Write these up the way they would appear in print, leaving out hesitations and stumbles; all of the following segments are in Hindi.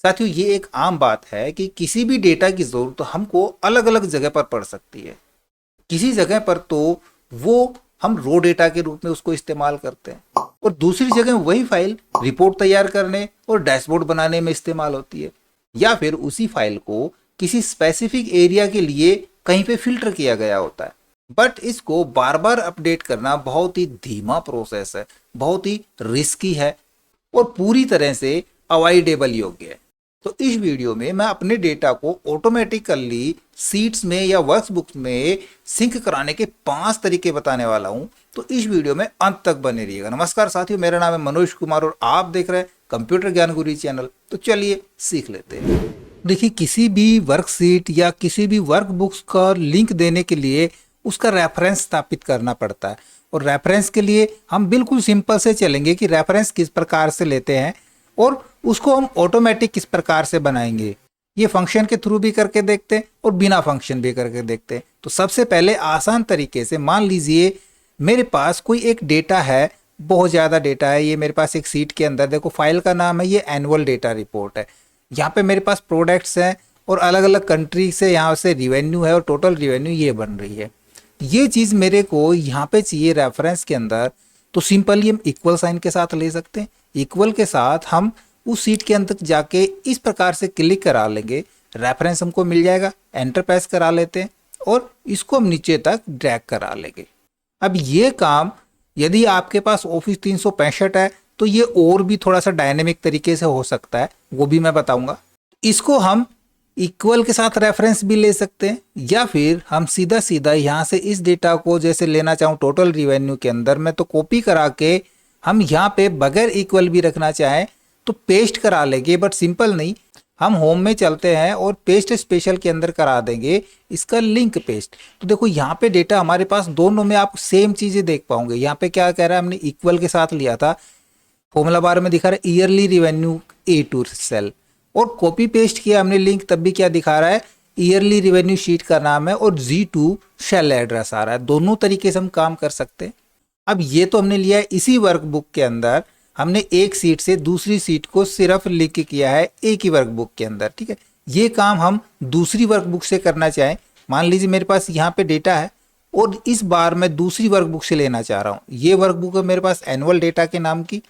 साथियों, ये एक आम बात है कि किसी भी डेटा की जरूरत हमको अलग अलग जगह पर पड़ सकती है। किसी जगह पर तो वो हम रो डेटा के रूप में उसको इस्तेमाल करते हैं और दूसरी जगह वही फाइल रिपोर्ट तैयार करने और डैशबोर्ड बनाने में इस्तेमाल होती है, या फिर उसी फाइल को किसी स्पेसिफिक एरिया के लिए कहीं पे फिल्टर किया गया होता है। बट इसको बार बार अपडेट करना बहुत ही धीमा प्रोसेस है, बहुत ही रिस्की है और पूरी तरह से अवॉइडेबल योग्य है। तो इस वीडियो में मैं अपने डेटा को ऑटोमेटिकली सीट्स में या वर्कबुक्स में सिंक कराने के 5 तरीके बताने वाला हूं। तो इस वीडियो में अंत तक बने रहिएगा। नमस्कार साथियों, मेरा नाम है मनोज कुमार और आप देख रहे हैं कंप्यूटर ज्ञान गुरु चैनल। तो चलिए सीख लेते हैं। देखिए, किसी भी वर्कशीट या किसी भी वर्कबुक्स का लिंक देने के लिए उसका रेफरेंस स्थापित करना पड़ता है और रेफरेंस के लिए हम बिल्कुल सिंपल से चलेंगे कि रेफरेंस किस प्रकार से लेते हैं और उसको हम ऑटोमेटिक किस प्रकार से बनाएंगे। ये फंक्शन के थ्रू भी करके देखते हैं और बिना फंक्शन भी करके देखते हैं। तो सबसे पहले आसान तरीके से मान लीजिए मेरे पास कोई एक डेटा है, बहुत ज़्यादा डेटा है। ये मेरे पास एक सीट के अंदर, देखो फाइल का नाम है ये एनुअल डेटा रिपोर्ट है। यहाँ पे मेरे पास प्रोडक्ट्स हैं और अलग अलग कंट्री से यहाँ से रिवेन्यू है और टोटल रिवेन्यू ये बन रही है। ये चीज़ मेरे को यहाँ पे चाहिए रेफरेंस के अंदर, तो सिंपली हम इक्वल साइन के साथ ले सकते हैं। इक्वल के साथ हम उस सीट के अंदर जाके इस प्रकार से क्लिक करा लेंगे, रेफरेंस हमको मिल जाएगा। एंटर प्रेस करा लेते हैं और इसको हम नीचे तक ड्रैग करा लेंगे। अब ये काम यदि आपके पास ऑफिस 365 है तो ये और भी थोड़ा सा डायनेमिक तरीके से हो सकता है, वो भी मैं बताऊंगा। इसको हम इक्वल के साथ रेफरेंस भी ले सकते हैं या फिर हम सीधा सीधा यहाँ से इस डेटा को जैसे लेना चाहूँ टोटल रिवेन्यू के अंदर में, तो कॉपी करा के हम यहाँ पे बगैर इक्वल भी रखना चाहें तो पेस्ट करा लेंगे। बट सिंपल नहीं, हम होम में चलते हैं और पेस्ट स्पेशल के अंदर करा देंगे इसका लिंक पेस्ट। तो देखो यहाँ पे डेटा हमारे पास दोनों में आप सेम चीजें देख पाओगे। यहाँ पे क्या कह रहा है, हमने इक्वल के साथ लिया था, फॉर्मूला बार में दिखा रहा है ईयरली रिवेन्यू A2 सेल, और कॉपी पेस्ट किया हमने लिंक, तब भी क्या दिखा रहा है, ईयरली रिवेन्यू शीट का नाम है और G2 सेल एड्रेस आ रहा है। दोनों तरीके से हम काम कर सकते हैं। अब ये तो हमने लिया है इसी वर्कबुक के अंदर, हमने एक सीट से दूसरी सीट को सिर्फ लिंक किया है एक ही वर्कबुक के अंदर, ठीक है। ये काम हम दूसरी वर्कबुक से करना चाहें, मान लीजिए मेरे पास यहाँ पे डेटा है और इस बार मैं दूसरी वर्कबुक से लेना चाह रहा हूँ। ये वर्कबुक है मेरे पास एनुअल डेटा के नाम की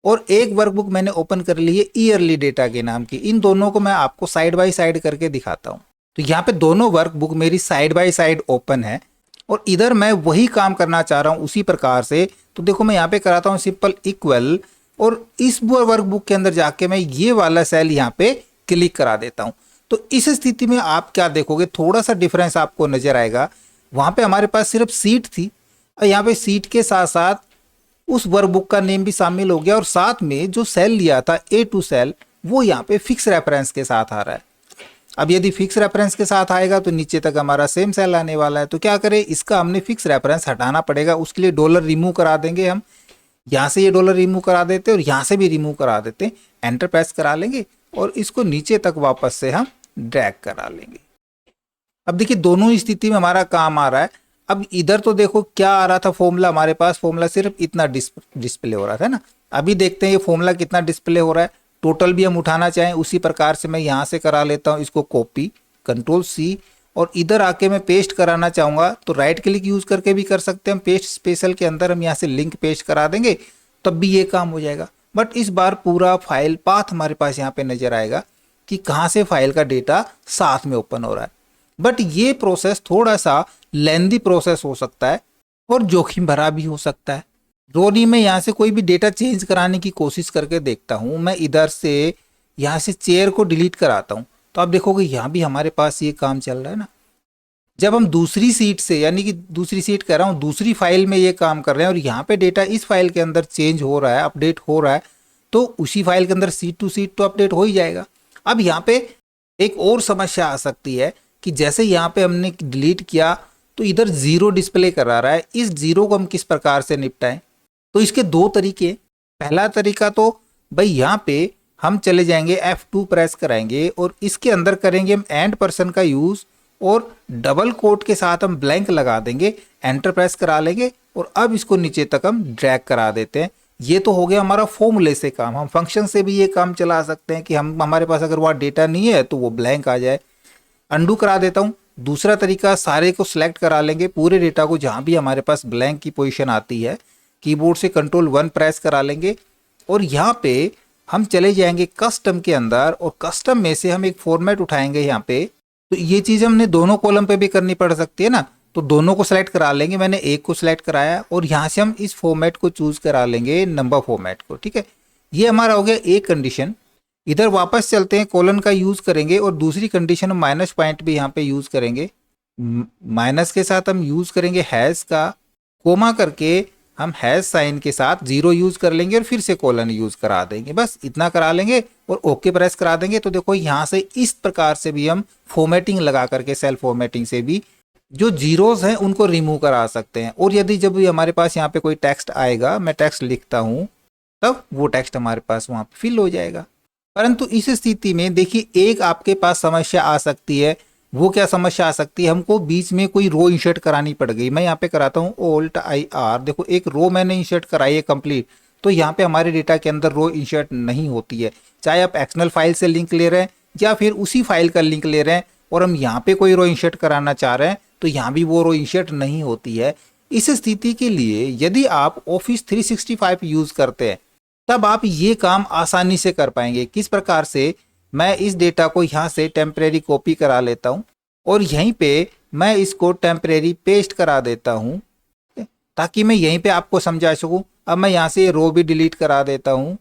और एक वर्कबुक मैंने ओपन कर ली है ईयरली डेटा के नाम की। इन दोनों को मैं आपको साइड बाय साइड करके दिखाता हूँ। तो यहाँ पे दोनों वर्कबुक मेरी साइड बाय साइड ओपन है और इधर मैं वही काम करना चाह रहा हूँ उसी प्रकार से। तो देखो मैं यहाँ पे कराता हूँ सिंपल इक्वल और इस वर्कबुक के अंदर जाके मैं ये वाला सेल यहाँ पे क्लिक करा देता हूँ। तो इस स्थिति में आप क्या देखोगे, थोड़ा सा डिफरेंस आपको नजर आएगा। वहां पे हमारे पास सिर्फ सीट थी और यहाँ पे सीट के साथ साथ उस वर्कबुक का नेम भी शामिल हो गया और साथ में जो सेल लिया था A2 सेल वो यहाँ पे फिक्स रेफरेंस के साथ आ रहा है। अब यदि फिक्स रेफरेंस के साथ आएगा तो नीचे तक हमारा सेम सेल आने वाला है। तो क्या करें, इसका हमने फिक्स रेफरेंस हटाना पड़ेगा। उसके लिए डॉलर रिमूव करा देंगे हम, यहाँ से ये डॉलर रिमूव करा देते हैं और यहाँ से भी रिमूव करा देते हैं। एंटर प्रेस करा लेंगे और इसको नीचे तक वापस से हम ड्रैग करा लेंगे। अब देखिए दोनों स्थिति में हमारा काम आ रहा है। अब इधर तो देखो क्या आ रहा था फॉर्मूला, हमारे पास फॉर्मूला सिर्फ इतना डिस्प्ले हो रहा था ना। अभी देखते हैं ये फॉर्मूला कितना डिस्प्ले हो रहा है। टोटल भी हम उठाना चाहें उसी प्रकार से मैं यहाँ से करा लेता हूँ, इसको कॉपी Ctrl+C और इधर आके मैं पेस्ट कराना चाहूँगा तो राइट क्लिक यूज करके भी कर सकते हैं। हम पेस्ट स्पेशल के अंदर हम यहाँ से लिंक पेस्ट करा देंगे तब भी ये काम हो जाएगा। बट इस बार पूरा फाइल पाथ हमारे पास यहाँ पे नजर आएगा कि कहाँ से फाइल का डेटा साथ में ओपन हो रहा है। बट ये प्रोसेस थोड़ा सा लेंदी प्रोसेस हो सकता है और जोखिम भरा भी हो सकता है। रोनी में यहाँ से कोई भी डेटा चेंज कराने की कोशिश करके देखता हूँ। मैं इधर से यहाँ से चेयर को डिलीट कराता हूँ तो आप देखोगे यहाँ भी हमारे पास ये काम चल रहा है ना। जब हम दूसरी सीट से, यानी कि दूसरी सीट कह रहा हूँ, दूसरी फाइल में ये काम कर रहे हैं और यहाँ पे डेटा इस फाइल के अंदर चेंज हो रहा है, अपडेट हो रहा है, तो उसी फाइल के अंदर सीट टू सीट तो अपडेट हो ही जाएगा। अब यहाँ पे एक और समस्या आ सकती है कि जैसे यहाँ पे हमने डिलीट किया तो इधर 0 डिस्प्ले करा रहा है। इस 0 को हम किस प्रकार से निपटाएं, तो इसके 2 तरीके। पहला तरीका तो भाई यहाँ पे हम चले जाएंगे F2 प्रेस कराएंगे और इसके अंदर करेंगे हम एंड पर्सन का यूज और डबल कोट के साथ हम ब्लैंक लगा देंगे, एंटर प्रेस करा लेंगे और अब इसको नीचे तक हम ड्रैग करा देते हैं। ये तो हो गया हमारा फॉर्मूले से काम। हम फंक्शन से भी ये काम चला सकते हैं कि हम हमारे पास अगर वहाँ डेटा नहीं है तो वो ब्लैंक आ जाए। अंडू करा देता हूँ। दूसरा तरीका, सारे को सिलेक्ट करा लेंगे, पूरे डेटा को, जहाँ भी हमारे पास ब्लैंक की पोजीशन आती है कीबोर्ड से Ctrl+1 प्रेस करा लेंगे और यहाँ पे हम चले जाएंगे कस्टम के अंदर और कस्टम में से हम एक फॉर्मेट उठाएंगे यहाँ पे। तो ये चीज़ हमने दोनों कॉलम पे भी करनी पड़ सकती है ना, तो दोनों को सिलेक्ट करा लेंगे। मैंने एक को सिलेक्ट कराया और यहाँ से हम इस फॉर्मेट को चूज करा लेंगे, नंबर फॉर्मेट को। ठीक है, ये हमारा हो गया एक कंडीशन। इधर वापस चलते हैं, कॉलन का यूज करेंगे और दूसरी कंडीशन माइनस पॉइंट भी यहाँ पे यूज करेंगे। माइनस के साथ हम यूज करेंगे हैश का, कोमा करके हम हैश साइन के साथ 0 यूज कर लेंगे और फिर से कॉलन यूज करा देंगे। बस इतना करा लेंगे और ओके प्रेस करा देंगे। तो देखो यहाँ से इस प्रकार से भी हम फॉर्मेटिंग लगा करके, सेल फॉर्मेटिंग से भी जो जीरोस हैं उनको रिमूव करा सकते हैं। और यदि जब भी हमारे पास यहाँ पे कोई टेक्स्ट आएगा, मैं टेक्स्ट लिखता हूँ, तब वो टेक्स्ट हमारे पास वहाँ पे फिल हो जाएगा। परंतु इस स्थिति में देखिए एक आपके पास समस्या आ सकती है। वो क्या समस्या आ सकती है, हमको बीच में कोई रो इंसर्ट करानी पड़ गई। मैं यहाँ पे कराता हूँ Alt+IR, देखो एक रो मैंने इंसर्ट कराई है कंप्लीट। तो यहाँ पे हमारे डेटा के अंदर रो इंसर्ट नहीं होती है। चाहे आप एक्सटर्नल फाइल से लिंक ले रहे हैं या फिर उसी फाइल का लिंक ले रहे हैं और हम यहाँ पे कोई रो इंसर्ट कराना चाह रहे हैं तो यहाँ भी वो रो इंसर्ट नहीं होती है। इस स्थिति के लिए यदि आप ऑफिस 365 यूज करते हैं तब आप ये काम आसानी से कर पाएंगे। किस प्रकार से, मैं इस डेटा को यहाँ से टेम्परेरी कॉपी करा लेता हूँ और यहीं पे मैं इसको टेम्परेरी पेस्ट करा देता हूँ ताकि मैं यहीं पे आपको समझा सकूँ। अब मैं यहाँ से रो भी डिलीट करा देता हूँ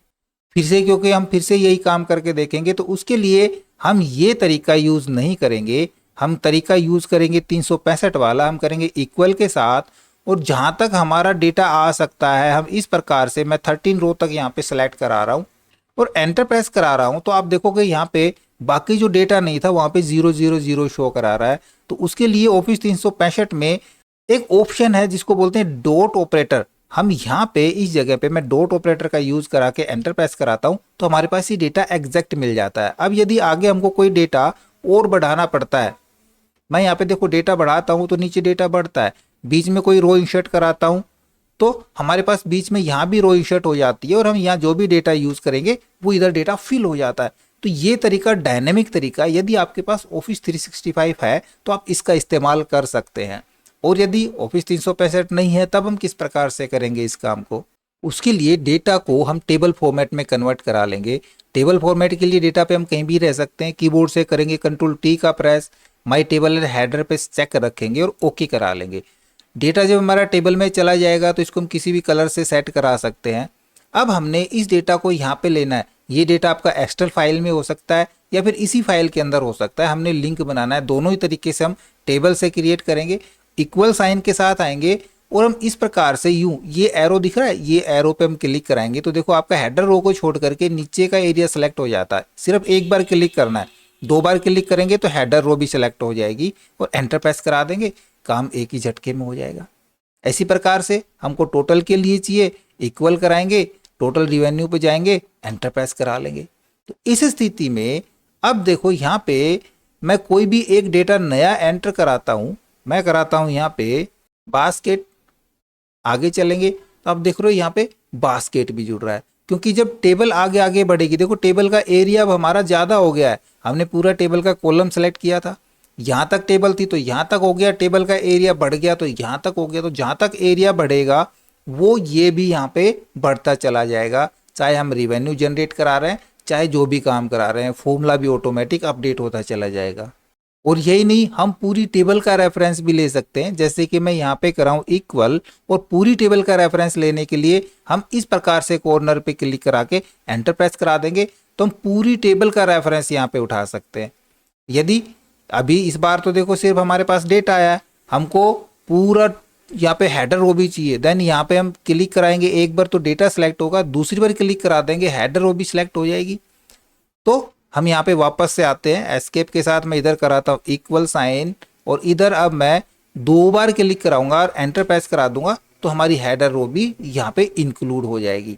फिर से, क्योंकि हम फिर से यही काम करके देखेंगे। तो उसके लिए हम ये तरीका यूज नहीं करेंगे, हम तरीका यूज करेंगे 365 वाला। हम करेंगे इक्वल के साथ और जहां तक हमारा डेटा आ सकता है हम इस प्रकार से, मैं 13 रो तक यहाँ पे सेलेक्ट करा रहा हूँ और एंटर प्रेस करा रहा हूँ। तो आप देखोगे यहाँ पे बाकी जो डेटा नहीं था वहां पे 000 शो करा रहा है। तो उसके लिए ऑफिस 365 में एक ऑप्शन है जिसको बोलते हैं डॉट ऑपरेटर। हम यहाँ पे इस जगह पे मैं डॉट ऑपरेटर का यूज करा के एंटर प्रेस कराता हूँ तो हमारे पास ये डेटा एग्जैक्ट मिल जाता है। अब यदि आगे हमको कोई डेटा और बढ़ाना पड़ता है, मैं यहाँ पे देखो डेटा बढ़ाता हूँ तो नीचे डेटा बढ़ता है, बीच में कोई रो इंसर्ट कराता हूँ तो हमारे पास बीच में यहाँ भी रो इंसर्ट हो जाती है और हम यहाँ जो भी डेटा यूज करेंगे वो इधर डेटा फिल हो जाता है। तो ये तरीका डायनेमिक तरीका, यदि आपके पास ऑफिस 365 है तो आप इसका इस्तेमाल कर सकते हैं। और यदि ऑफिस 365 नहीं है तब हम किस प्रकार से करेंगे इस काम को, उसके लिए डेटा को हम टेबल फॉर्मेट में कन्वर्ट करा लेंगे। टेबल फॉर्मेट के लिए डेटा पे हम कहीं भी रह सकते हैं, कीबोर्ड से करेंगे Ctrl+T का प्रेस, माई टेबल हेडर पे चेक रखेंगे और ओके करा लेंगे। डेटा जब हमारा टेबल में चला जाएगा तो इसको हम किसी भी कलर से सेट करा सकते हैं। अब हमने इस डेटा को यहाँ पे लेना है। ये डेटा आपका एक्सटर्नल फाइल में हो सकता है या फिर इसी फाइल के अंदर हो सकता है। हमने लिंक बनाना है, दोनों ही तरीके से हम टेबल से क्रिएट करेंगे। इक्वल साइन के साथ आएंगे और हम इस प्रकार से यूं, ये एरो दिख रहा है, ये एरो पे हम क्लिक कराएंगे तो देखो आपका हेडर रो को छोड़ करके नीचे का एरिया सेलेक्ट हो जाता है। सिर्फ एक बार क्लिक करना है, 2 बार क्लिक करेंगे तो हेडर रो भी सिलेक्ट हो जाएगी और एंटर प्रेस करा देंगे, काम एक ही झटके में हो जाएगा। इसी प्रकार से हमको टोटल के लिए चाहिए, इक्वल कराएंगे, टोटल रिवेन्यू पे जाएंगे, एंटर प्रेस करा लेंगे। तो इस स्थिति में अब देखो यहाँ पे मैं कोई भी एक डेटा नया एंटर कराता हूँ, मैं कराता हूँ यहाँ पे बास्केट। आगे चलेंगे तो अब देख रहे हो यहाँ पे बास्केट भी जुड़ रहा है, क्योंकि जब टेबल आगे आगे बढ़ेगी, देखो टेबल का एरिया अब हमारा ज़्यादा हो गया है। हमने पूरा टेबल का कॉलम सेलेक्ट किया था, यहाँ तक टेबल थी तो यहाँ तक हो गया, टेबल का एरिया बढ़ गया तो यहाँ तक हो गया। तो जहाँ तक एरिया बढ़ेगा वो ये भी यहाँ पे बढ़ता चला जाएगा, चाहे हम रिवेन्यू जनरेट करा रहे हैं चाहे जो भी काम करा रहे हैं, फॉर्मूला भी ऑटोमेटिक अपडेट होता चला जाएगा। और यही नहीं, हम पूरी टेबल का रेफरेंस भी ले सकते हैं, जैसे कि मैं यहाँ पे कराऊँ इक्वल और पूरी टेबल का रेफरेंस लेने के लिए हम इस प्रकार से कॉर्नर पे क्लिक करा के एंटर प्रेस करा देंगे तो हम पूरी टेबल का रेफरेंस यहाँ पे उठा सकते हैं। यदि अभी इस बार तो देखो सिर्फ हमारे पास डेटा आया है, हमको पूरा यहाँ पे हेडर रो भी चाहिए, देन यहाँ पे हम क्लिक कराएंगे, एक बार तो डेटा सेलेक्ट होगा, दूसरी बार क्लिक करा देंगे हेडर रो भी सिलेक्ट हो जाएगी। तो हम यहाँ पे वापस से आते हैं, एस्केप के साथ मैं इधर कराता हूँ इक्वल साइन और इधर अब मैं 2 बार क्लिक कराऊंगा और एंटर प्रेस करा दूंगा तो हमारी हेडर रो भी यहाँ पे इंक्लूड हो जाएगी।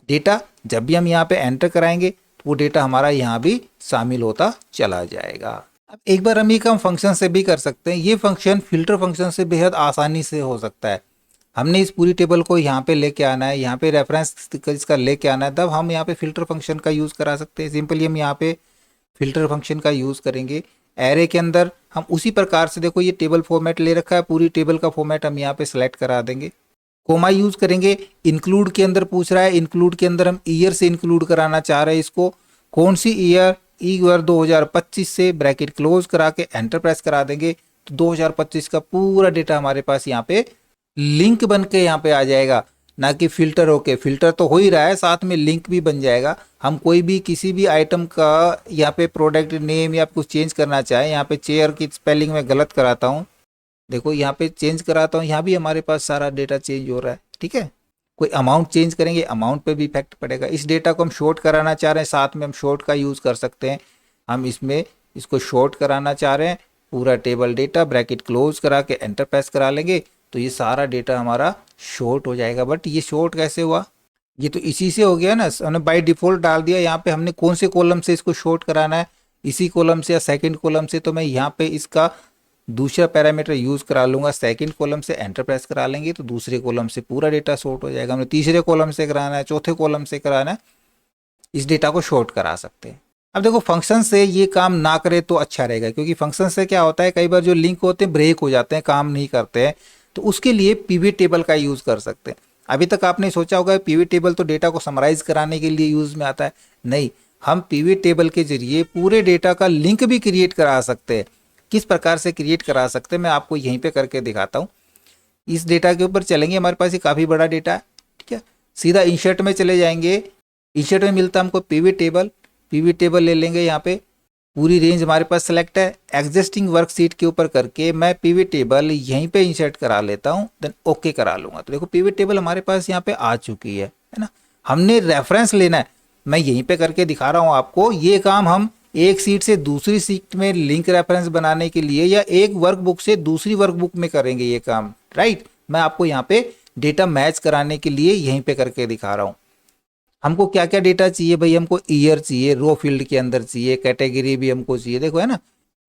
डेटा जब भी हम यहाँ पे एंटर कराएंगे तो वो डेटा हमारा यहाँ भी शामिल होता चला जाएगा। अब एक बार हम ये काम फंक्शन से भी कर सकते हैं। ये फंक्शन फिल्टर फंक्शन से बेहद आसानी से हो सकता है। हमने इस पूरी टेबल को यहाँ पे लेके आना है, यहाँ पे रेफरेंस इसका लेके आना है, तब हम यहाँ पे फिल्टर फंक्शन का यूज़ करा सकते हैं। सिंपली हम यहाँ पे फिल्टर फंक्शन का यूज़ करेंगे। एरे के अंदर हम उसी प्रकार से, देखो ये टेबल फॉर्मेट ले रखा है, पूरी टेबल का फॉर्मेट हम यहाँ पे सेलेक्ट करा देंगे। कोमा यूज़ करेंगे। इंक्लूड के अंदर पूछ रहा है, इंक्लूड के अंदर हम ईयर से इंक्लूड कराना चाह रहे हैं इसको। कौन सी ईयर 2025 से ब्रैकेट क्लोज करा के एंटर प्रेस करा देंगे तो 2025 का पूरा डेटा हमारे पास यहाँ पे लिंक बन के यहाँ पे आ जाएगा, ना कि फिल्टर होके। फिल्टर तो हो ही रहा है, साथ में लिंक भी बन जाएगा। हम कोई भी किसी भी आइटम का यहाँ पे प्रोडक्ट नेम या कुछ चेंज करना चाहें, यहाँ पे चेयर की स्पेलिंग में गलत कराता हूँ, देखो यहाँ पे चेंज कराता हूँ, यहाँ भी हमारे पास सारा डेटा चेंज हो रहा है। ठीक है, कोई अमाउंट चेंज करेंगे, अमाउंट पे भी इफेक्ट पड़ेगा। इस डेटा को हम शॉर्ट कराना चाह रहे हैं, साथ में हम शॉर्ट का यूज़ कर सकते हैं। हम इसमें इसको शॉर्ट कराना चाह रहे हैं, पूरा टेबल डेटा ब्रैकेट क्लोज करा के एंटर प्रेस करा लेंगे तो ये सारा डेटा हमारा शॉर्ट हो जाएगा। बट ये शॉर्ट कैसे हुआ, ये तो इसी से हो गया ना, हमने बाय डिफॉल्ट डाल दिया। यहाँ पे हमने कौन से कॉलम से इसको शॉर्ट कराना है, इसी कॉलम से या सेकंड कॉलम से, तो मैं यहाँ पे इसका दूसरा पैरामीटर यूज़ करा लूँगा। सेकंड कॉलम से एंटर प्रेस करा लेंगे तो दूसरे कॉलम से पूरा डेटा शॉर्ट हो जाएगा। हमने तीसरे कॉलम से कराना है, चौथे कॉलम से कराना है, इस डेटा को शॉर्ट करा सकते हैं। अब देखो फंक्शन से ये काम ना करे तो अच्छा रहेगा, क्योंकि फंक्शन से क्या होता है, कई बार जो लिंक होते हैं ब्रेक हो जाते हैं, काम नहीं करते हैं, तो उसके लिए पिवट टेबल का यूज़ कर सकते हैं। अभी तक आपने सोचा होगा पिवट टेबल तो डेटा को समराइज कराने के लिए यूज़ में आता है, नहीं, हम पिवट टेबल के जरिए पूरे डेटा का लिंक भी क्रिएट करा सकते हैं। किस प्रकार से क्रिएट करा सकते हैं मैं आपको यहीं पे करके दिखाता हूँ। इस डेटा के ऊपर चलेंगे, हमारे पास ये काफ़ी बड़ा डेटा है। ठीक है, सीधा इंसर्ट में चले जाएंगे। इंसर्ट में मिलता है हमको पिवट टेबल, पिवट टेबल ले लेंगे। यहाँ पे पूरी रेंज हमारे पास सेलेक्ट है, एग्जिस्टिंग वर्कशीट के ऊपर करके मैं पिवट टेबल यहीं पे इंसर्ट करा लेता हूँ, देन ओके करा लूँगा। तो देखो पिवट टेबल हमारे पास यहाँ पे आ चुकी है ना। हमने रेफरेंस लेना है, मैं यहीं पे करके दिखा रहा हूँ आपको। ये काम हम एक सीट से दूसरी सीट में लिंक रेफरेंस बनाने के लिए या एक वर्कबुक से दूसरी वर्कबुक में करेंगे ये काम, राइट। मैं आपको यहाँ पे डेटा मैच कराने के लिए यहीं पे करके दिखा रहा हूँ। हमको क्या क्या डेटा चाहिए भाई, हमको ईयर चाहिए, रो फील्ड के अंदर चाहिए, कैटेगरी भी हमको चाहिए, देखो है ना,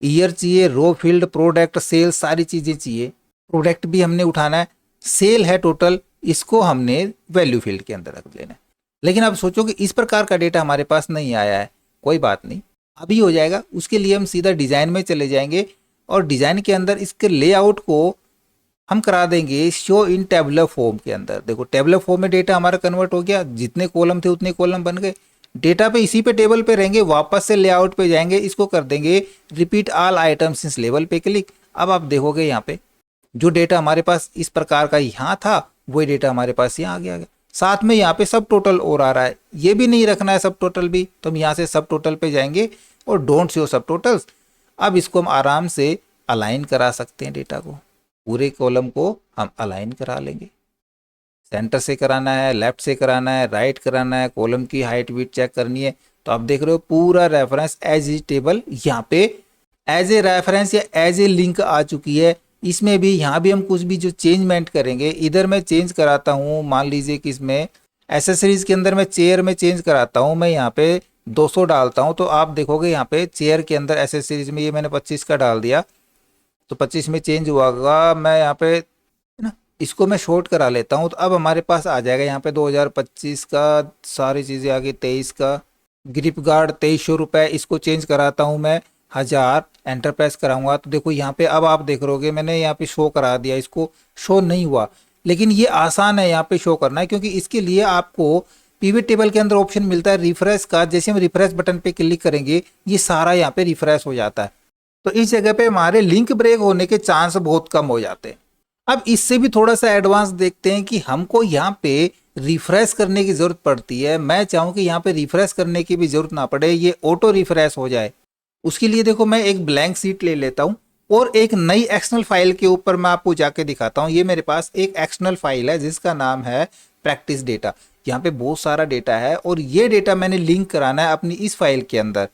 ईयर चाहिए, रो फील्ड, प्रोडक्ट, सेल, सारी चीज़ें चाहिए। प्रोडक्ट भी हमने उठाना है, सेल है टोटल, इसको हमने वैल्यू फील्ड के अंदर रख लेना है। लेकिन अब सोचो कि इस प्रकार का डेटा हमारे पास नहीं आया है, कोई बात नहीं, अभी हो जाएगा। उसके लिए हम सीधा डिज़ाइन में चले जाएंगे और डिज़ाइन के अंदर इसके लेआउट को हम करा देंगे शो इन टेबुलर फॉर्म के अंदर। देखो टेबुलर फॉर्म में डेटा हमारा कन्वर्ट हो गया, जितने कॉलम थे उतने कॉलम बन गए। डेटा पे इसी पे टेबल पे रहेंगे, वापस से लेआउट पे जाएंगे, इसको कर देंगे रिपीट ऑल आइटम्स इस लेवल पे क्लिक। अब आप देखोगे यहाँ पे जो डेटा हमारे पास इस प्रकार का यहाँ था वही डेटा हमारे पास यहाँ आ गया। साथ में यहाँ पे सब टोटल और आ रहा है, ये भी नहीं रखना है सब टोटल भी, तो हम यहाँ से सब टोटल पे जाएंगे और डोंट शो सब टोटल्स। अब इसको हम आराम से अलाइन करा सकते हैं, डेटा को पूरे कॉलम को हम अलाइन करा लेंगे। सेंटर से कराना है, लेफ्ट से कराना है, राइट कराना है, कॉलम की हाइट विड्थ चेक करनी है। तो आप देख रहे हो पूरा रेफरेंस एज ए टेबल यहाँ पे एज ए रेफरेंस या एज ए लिंक आ चुकी है। इसमें भी यहाँ भी हम कुछ भी जो चेंजमेंट करेंगे, इधर मैं चेंज कराता हूँ, मान लीजिए कि इसमें एसेसरीज के अंदर मैं चेयर में चेंज कराता हूँ, मैं यहाँ पे 200 डालता हूँ, तो आप देखोगे यहाँ पे चेयर के अंदर एसेसरीज में ये मैंने 25 का डाल दिया तो 25 में चेंज हुआ होगा। मैं यहाँ पे ना इसको मैं शॉर्ट करा लेता हूँ, तो अब हमारे पास आ जाएगा यहाँ पे 2025 का सारी चीज़ें आ गई। 23 का ग्रिप गार्ड 2300 रुपये, इसको चेंज कराता हूँ मैं 1000, एंटर प्रेस कराऊंगा तो देखो यहाँ पे अब आप देख रहोगे मैंने यहाँ पे शो करा दिया, इसको शो नहीं हुआ। लेकिन ये आसान है यहाँ पे शो करना है, क्योंकि इसके लिए आपको पिवट टेबल के अंदर ऑप्शन मिलता है रिफ्रेश का। जैसे हम रिफ्रेश बटन पे क्लिक करेंगे ये सारा यहाँ पे रिफ्रेश हो जाता है, तो इस जगह पे हमारे लिंक ब्रेक होने के चांस बहुत कम हो जाते हैं। अब इससे भी थोड़ा सा एडवांस देखते हैं कि हमको यहाँ पे रिफ्रेश करने की जरूरत पड़ती है। मैं चाहूँ कि यहाँ पे रिफ्रेश करने की भी जरूरत ना पड़े, ये ऑटो रिफ्रेश हो जाए। उसके लिए देखो मैं एक ब्लैंक सीट ले लेता हूँ और एक नई एक्सटर्नल फाइल के ऊपर मैं आपको जाके दिखाता हूँ। ये मेरे पास एक एक्सटर्नल फाइल है जिसका नाम है प्रैक्टिस डेटा। यहाँ पे बहुत सारा डेटा है और ये डेटा मैंने लिंक कराना है अपनी इस फाइल के अंदर।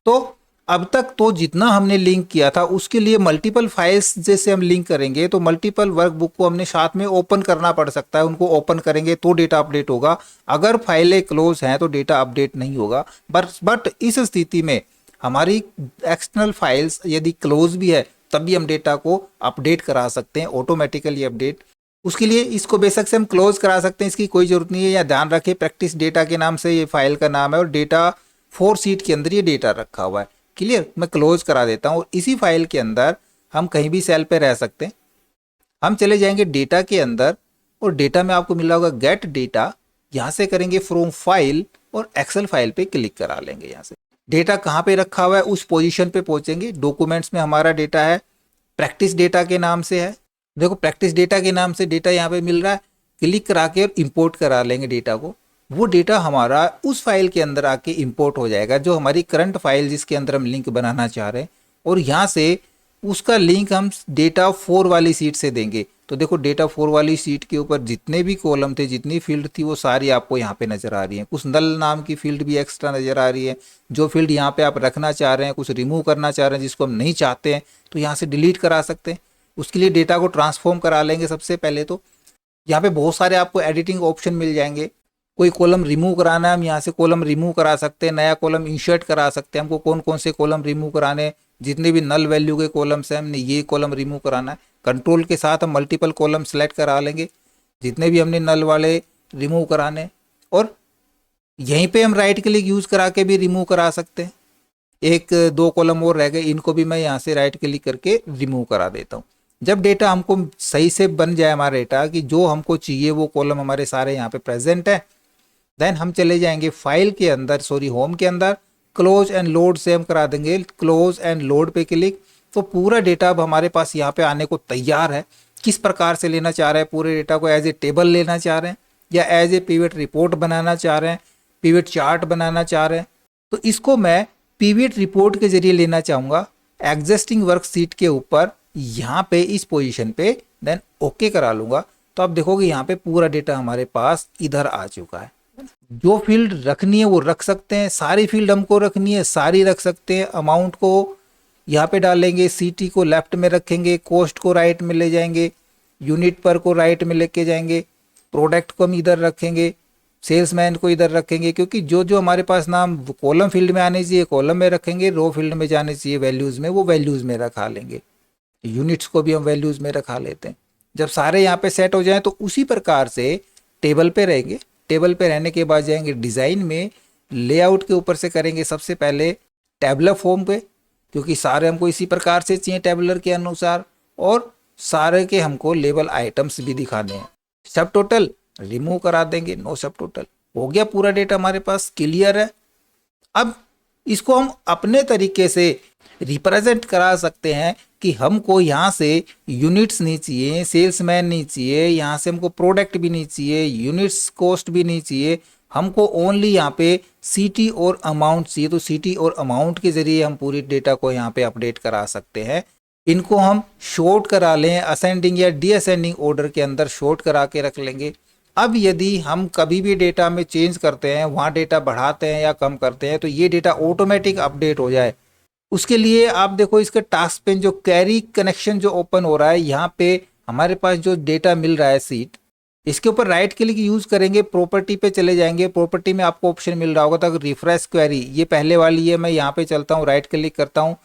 तो अब तक तो जितना हमने लिंक किया था उसके लिए मल्टीपल फाइल्स जैसे हम लिंक करेंगे तो मल्टीपल वर्कबुक को हमने साथ में ओपन करना पड़ सकता है। उनको ओपन करेंगे तो डेटा अपडेट होगा, अगर फाइलें क्लोज हैं तो डेटा अपडेट नहीं होगा। बट इस स्थिति में हमारी एक्सटर्नल फाइल्स यदि क्लोज भी है तब भी हम डेटा को अपडेट करा सकते हैं, ऑटोमेटिकली अपडेट उसके लिए इसको बेशक से हम क्लोज करा सकते हैं, इसकी कोई ज़रूरत नहीं है। या ध्यान रखें प्रैक्टिस डेटा के नाम से ये फाइल का नाम है और डेटा 4 सीट के अंदर ये डेटा रखा हुआ है। क्लियर, मैं क्लोज करा देता हूँ। और इसी फाइल के अंदर हम कहीं भी सेल पे रह सकते हैं। हम चले जाएंगे डेटा के अंदर और डेटा में आपको मिल रहा होगा गेट डेटा, यहाँ से करेंगे फ्रॉम फाइल और एक्सेल फाइल पे क्लिक करा लेंगे। यहाँ से डेटा कहाँ पे रखा हुआ है उस पोजीशन पे पहुंचेंगे। डॉक्यूमेंट्स में हमारा डेटा है, प्रैक्टिस डेटा के नाम से है। देखो प्रैक्टिस डेटा के नाम से डेटा यहाँ पे मिल रहा है, क्लिक करा के और इंपोर्ट करा लेंगे डेटा को। वो डेटा हमारा उस फाइल के अंदर आके इंपोर्ट हो जाएगा जो हमारी करंट फाइल जिसके अंदर हम लिंक बनाना चाह रहे हैं। और यहाँ से उसका लिंक हम डेटा 4 वाली सीट से देंगे। तो देखो डेटा 4 वाली सीट के ऊपर जितने भी कॉलम थे, जितनी फील्ड थी, वो सारी आपको यहाँ पे नजर आ रही है। कुछ नल नाम की फील्ड भी एक्स्ट्रा नजर आ रही है। जो फील्ड यहाँ पे आप रखना चाह रहे हैं, कुछ रिमूव करना चाह रहे हैं जिसको हम नहीं चाहते हैं, तो यहाँ से डिलीट करा सकते हैं। उसके लिए डेटा को ट्रांसफॉर्म करा लेंगे। सबसे पहले तो यहाँ पे बहुत सारे आपको एडिटिंग ऑप्शन मिल जाएंगे। कोई कॉलम रिमूव कराना है, हम यहाँ से कॉलम रिमूव करा सकते हैं, नया कॉलम इंसर्ट करा सकते हैं। हमको कौन कौन से कॉलम रिमूव कराने, जितने भी नल वैल्यू के कॉलम्स हैं हमने ये कॉलम रिमूव कराना है। कंट्रोल के साथ हम मल्टीपल कॉलम सेलेक्ट करा लेंगे जितने भी हमने नल वाले रिमूव कराने। और यहीं पे हम राइट क्लिक यूज़ करा के भी रिमूव करा सकते हैं। 1-2 कॉलम और रह गए, इनको भी मैं यहाँ से राइट क्लिक करके रिमूव करा देता हूँ। जब डेटा हमको सही से बन जाए, हमारा डेटा कि जो हमको चाहिए वो कॉलम हमारे सारे यहाँ पे प्रेजेंट है, देन हम चले जाएंगे फाइल के अंदर, होम के अंदर, क्लोज एंड लोड से हम करा देंगे क्लोज एंड लोड पे क्लिक। तो पूरा डेटा अब हमारे पास यहाँ पे आने को तैयार है। किस प्रकार से लेना चाह रहे हैं पूरे डेटा को, एज ए टेबल लेना चाह रहे हैं या एज ए पिवट रिपोर्ट बनाना चाह रहे हैं, पिवट चार्ट बनाना चाह रहे हैं, तो इसको मैं पिवट रिपोर्ट के जरिए लेना चाहूँगा एग्जिस्टिंग वर्कशीट के ऊपर, यहाँ पे इस पोजीशन पे, देन ओके करा लूँगा। तो आप देखोगे यहाँ पे पूरा डेटा हमारे पास इधर आ चुका है। जो फील्ड रखनी है वो रख सकते हैं, सारी फील्ड हमको रखनी है सारी रख सकते हैं। अमाउंट को यहाँ पे डालेंगे, सीटी को लेफ्ट में रखेंगे, कॉस्ट को राइट में ले जाएंगे, यूनिट पर को राइट में लेके जाएंगे, प्रोडक्ट को हम इधर रखेंगे, सेल्समैन को इधर रखेंगे, क्योंकि जो जो हमारे पास नाम कॉलम फील्ड में आने चाहिए कॉलम में रखेंगे, रो फील्ड में जाने चाहिए वैल्यूज़ में वो वैल्यूज़ में रखा लेंगे, यूनिट्स को भी हम वैल्यूज़ में रखा लेते हैं। जब सारे यहाँ पे सेट हो जाएं तो उसी प्रकार से टेबल पे रहेंगे। टेबल पे रहने के बाद जाएंगे डिज़ाइन में, लेआउट के ऊपर से करेंगे सबसे पहले टैबुलर फॉर्म पे, क्योंकि सारे हमको इसी प्रकार से चाहिए टैबुलर के अनुसार, और सारे के हमको लेबल आइटम्स भी दिखाने हैं। सब टोटल रिमूव करा देंगे, नो सब टोटल। हो गया पूरा डेटा हमारे पास क्लियर है। अब इसको हम अपने तरीके से रिप्रेजेंट करा सकते हैं कि हमको यहाँ से यूनिट्स नहीं चाहिए, सेल्समैन नहीं चाहिए, यहाँ से हमको प्रोडक्ट भी नहीं चाहिए, यूनिट्स कॉस्ट भी नहीं चाहिए, हमको ओनली यहाँ पे सीटी और अमाउंट चाहिए। तो सीटी और अमाउंट के जरिए हम पूरी डेटा को यहाँ पे अपडेट करा सकते हैं। इनको हम शॉर्ट करा लें, असेंडिंग या डीअसेंडिंग ऑर्डर के अंदर शॉर्ट करा के रख लेंगे। अब यदि हम कभी भी डेटा में चेंज करते हैं, वहाँ डेटा बढ़ाते हैं या कम करते हैं, तो ये डेटा ऑटोमेटिक अपडेट हो जाए, उसके लिए आप देखो इसके टास्क पेन जो कैरी कनेक्शन जो ओपन हो रहा है, यहाँ पे हमारे पास जो डेटा मिल रहा है सीट, इसके ऊपर राइट क्लिक यूज करेंगे, प्रॉपर्टी पे चले जाएंगे। प्रॉपर्टी में आपको ऑप्शन मिल रहा होगा तक रिफ्रेश क्वेरी, ये पहले वाली है। मैं यहाँ पे चलता हूँ, राइट क्लिक करता हूँ,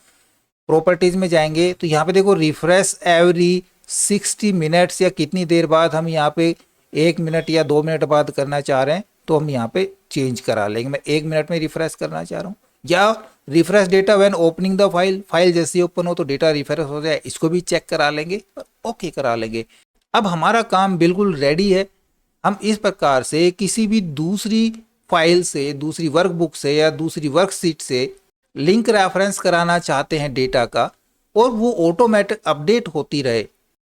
प्रॉपर्टीज में जाएंगे तो यहाँ पे देखो रिफ्रेश एवरी 60 मिनट्स, या कितनी देर बाद हम यहाँ पे 1 मिनट या 2 मिनट बाद करना चाह रहे हैं तो हम यहाँ पे चेंज करा लेंगे। मैं 1 मिनट में रिफ्रेश करना चाह रहा हूँ, या refresh data when opening the file जैसे ओपन हो तो डेटा रिफ्रेश हो जाए, इसको भी चेक करा लेंगे और ओके करा लेंगे। अब हमारा काम बिल्कुल रेडी है। हम इस प्रकार से किसी भी दूसरी फाइल से, दूसरी वर्कबुक से या दूसरी वर्कशीट से लिंक रेफरेंस कराना चाहते हैं डेटा का, और वो ऑटोमेटिक अपडेट होती रहे,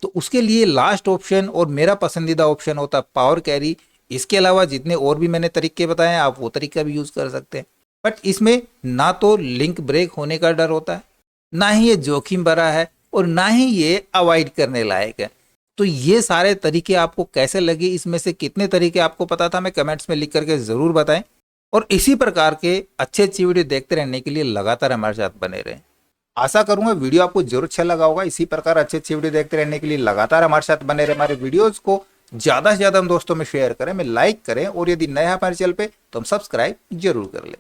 तो उसके लिए लास्ट ऑप्शन और मेरा पसंदीदा ऑप्शन होता है पावर कैरी। इसके अलावा जितने और भी मैंने तरीके बताए हैं आप वो तरीका भी यूज़ कर सकते हैं, बट इसमें ना तो लिंक ब्रेक होने का डर होता है, ना ही ये जोखिम भरा है, और ना ही ये अवॉइड करने लायक है। तो ये सारे तरीके आपको कैसे लगे, इसमें से कितने तरीके आपको पता था, मैं कमेंट्स में लिख करके ज़रूर बताएं। और इसी प्रकार के अच्छे अच्छी वीडियो देखते रहने के लिए लगातार हमारे साथ बने रहें। आशा करूंगा वीडियो आपको जरूर अच्छा लगा होगा। इसी प्रकार अच्छे अच्छे वीडियो देखते रहने के लिए लगातार हमारे साथ बने रहे। हमारे वीडियोज़ को ज़्यादा से ज़्यादा हम दोस्तों में शेयर करें, में लाइक करें, और यदि नए हैं हमारे चैनल पे तो हम सब्सक्राइब जरूर कर लें।